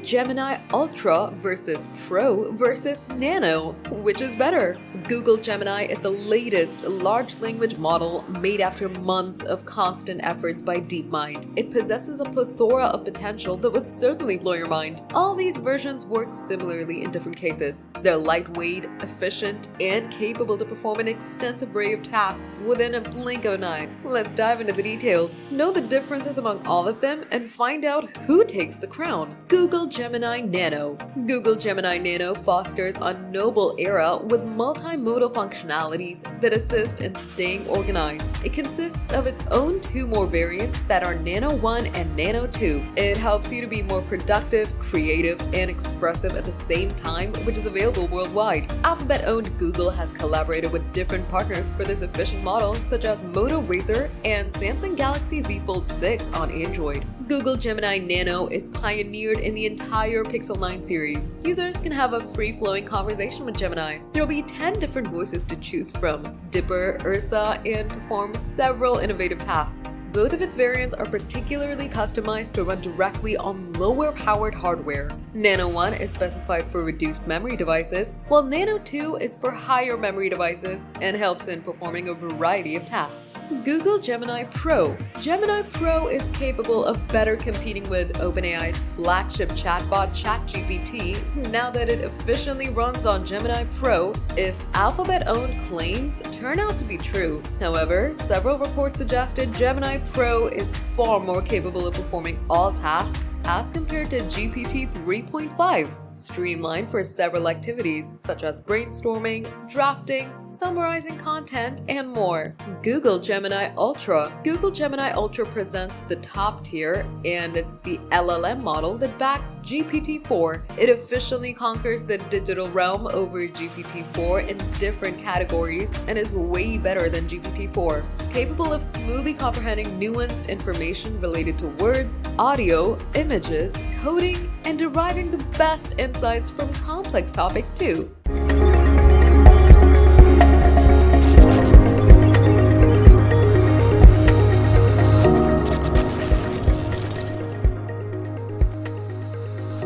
Gemini Ultra versus Pro versus Nano. Which is better? Google Gemini is the latest large language model made after months of constant efforts by DeepMind. It possesses a plethora of potential that would certainly blow your mind. All these versions work similarly in different cases. They're lightweight, efficient, and capable to perform an extensive array of tasks within a blink of an eye. Let's dive into the details, know the differences among all of them, and find out who takes the crown. Google Gemini Nano. Google Gemini Nano fosters a noble era with multimodal functionalities that assist in staying organized. It consists of its own two more variants that are Nano 1 and Nano 2. It helps you to be more productive, creative, and expressive at the same time, which is available worldwide. Alphabet-owned Google has collaborated with different partners for this efficient model, such as Moto Razr and Samsung Galaxy Z Fold 6 on Android. Google Gemini Nano is pioneered in the entire Pixel 9 series. Users can have a free-flowing conversation with Gemini. There will be 10 different voices to choose from, Dipper, Ursa, and perform several innovative tasks. Both of its variants are particularly customized to run directly on lower-powered hardware. Nano 1 is specified for reduced memory devices, while Nano 2 is for higher memory devices and helps in performing a variety of tasks. Google Gemini Pro. Gemini Pro is capable of better competing with OpenAI's flagship chatbot ChatGPT now that it efficiently runs on Gemini Pro if Alphabet-owned claims turn out to be true. However, several reports suggested Gemini Pro is far more capable of performing all tasks as compared to GPT 3.5, streamlined for several activities such as brainstorming, drafting, summarizing content, and more. Google Gemini Ultra. Google Gemini Ultra presents the top tier, and it's the LLM model that backs GPT-4. It efficiently conquers the digital realm over GPT-4 in different categories and is way better than GPT-4. It's capable of smoothly comprehending nuanced information related to words, audio, images, coding, and deriving the best insights from complex topics too.